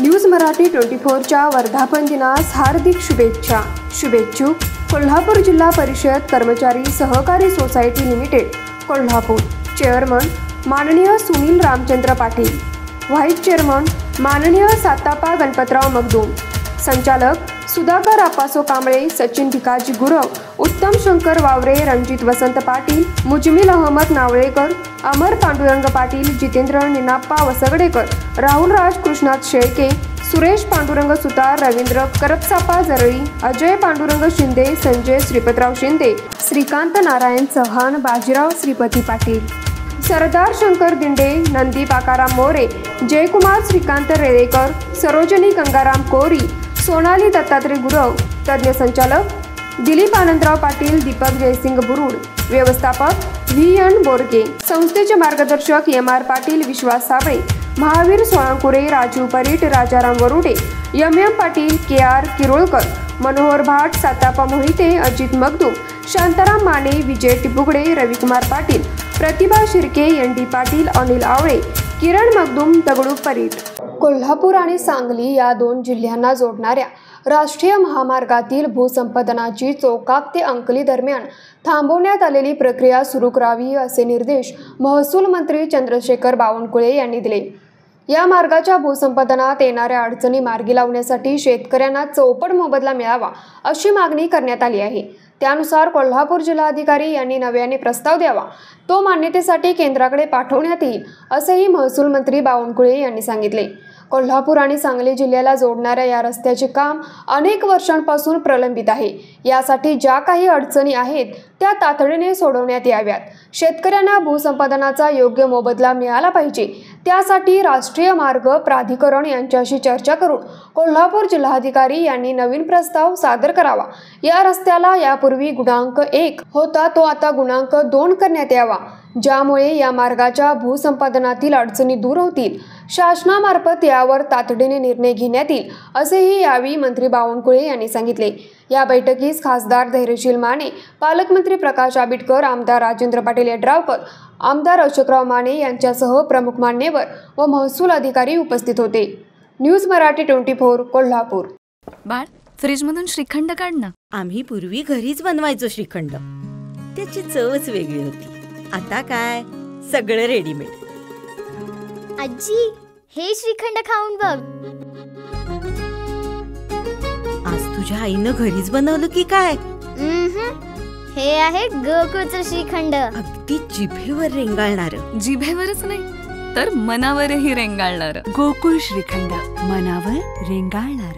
News Marathi 24च्या वर्धापन दिनास हार्दिक शुभेच्छा। शुभेच्छुक कोल्हापूर जिल्हा परिषद कर्मचारी सहकारी सोसायटी लिमिटेड कोल्हापूर। चेअरमन माननीय सुनील रामचंद्र पाटील, व्हाईस चेअरमन माननीय सातापा गणपतराव मगदूम, संचालक सुधाकर आपासो कांबळे, सचिन भिकाजी गुरव, उत्तम शंकर वावरे, रणजित वसंत पाटील, मुजमिल अहमद नावळेकर, अमर पांडुरंग पाटील, जितेंद्र निनाप्पा वसगडेकर, राहुल राज कृष्णात शेळके, सुरेश पांडुरंग सुतार, रवींद्र करपसापा जरळी, अजय पांडुरंग शिंदे, संजय श्रीपतराव शिंदे, श्रीकांत नारायण चव्हाण, बाजीराव श्रीपती पाटील, सरदार शंकर दिंडे, नंदी पाकाराम मोरे, जयकुमार श्रीकांत रेळेकर, सरोजनी गंगाराम कोरी, सोनाली दत्तात्रय गुरव, तज्ञ संचालक दिलीप आनंदराव पाटील, दीपक जयसिंग बुरुड, व्यवस्थापक VN बोरगे, संस्थेचे मार्गदर्शक MR पाटील, विश्वास साबळे, महावीर सोळंकुरे, राजू परीट, राजाराम वरुडे, MM पाटील, KR किरोळकर, मनोहर भाट, सातापा मोहिते, अजित मगदूम, शांताराम माने, विजय टिपुगडे, रविकुमार पाटील, प्रतिभा शिर्के, ND पाटील, अनिल आवळे, किरण मगदूम, दगडू परीट। कोल्हापूर आणि सांगली या दोन जिल्ह्यांना जोडणाऱ्या राष्ट्रीय महामार्गातील भूसंपादनाची चोकाक ते अंकली दरम्यान थांबवण्यात आलेली प्रक्रिया सुरू करावी असे निर्देश महसूल मंत्री चंद्रशेखर बावनकुळे यांनी दिले। या मार्गाच्या भूसंपादनात येणाऱ्या अडचणी मार्गी लावण्यासाठी शेतकऱ्यांना चौपट मोबदला मिळावा अशी मागणी करण्यात आली आहे। त्यानुसार कोल्हापूर जिल्हाधिकारी यांनी नव्याने प्रस्ताव द्यावा, तो मान्यतेसाठी केंद्राकडे पाठवण्यात येईल असेही महसूल मंत्री बावनकुळे यांनी सांगितले। कोल्हापूर आणि सांगली जिल्ह्याला जोडणाऱ्या या रस्त्याचे काम अनेक वर्षांपासून प्रलंबित आहे। यासाठी ज्या काही अडचणी आहेत त्या तातडीने सोडवण्यात याव्यात। शेतकऱ्यांना भूसंपादनाचा योग्य मोबदला मिळाला पाहिजे, त्यासाठी राष्ट्रीय मार्ग प्राधिकरण यांच्याशी चर्चा करून कोल्हापूर जिल्हाधिकारी यांनी नवीन प्रस्ताव सादर करावा। या रस्त्याला यापूर्वी गुणांक 1 होता, तो आता गुणांक 2 करण्यात यावा, ज्यामुळे या मार्गाच्या भूसंपादनातील अडचणी दूर होतील। शासनामार्फत यावर तातडीने निर्णय घेण्यात येईल असेही यावेळी मंत्री बावनकुळे यांनी सांगितले। या बैठकीस खासदार धैर्यशील माने, पालकमंत्री प्रकाश आबिटकर, आमदार राजेंद्र पाटील यड्रावकर, आमदार अशोकराव माने यांच्यासह प्रमुख मान्यवर व महसूल अधिकारी उपस्थित होते। न्यूज मराठी 24 कोल्हापूर। बाळ, फ्रीजमधून श्रीखंड काढ ना। आम्ही पूर्वी घरीच बनवायचो श्रीखंड, त्याची चवच वेगळी होती। आता काय सगळं रेडीमेड। आजी, हे श्रीखंड खाऊन बघ। आज तुझ्या आईनं घरीच बनवलं की काय? हे आहे गोकुळचं श्रीखंड, अगदी जिभेवर रेंगाळणार। जिभेवरच नाही तर मनावरही रेंगाळणार। गोकुळ श्रीखंड, मनावर रेंगाळणार।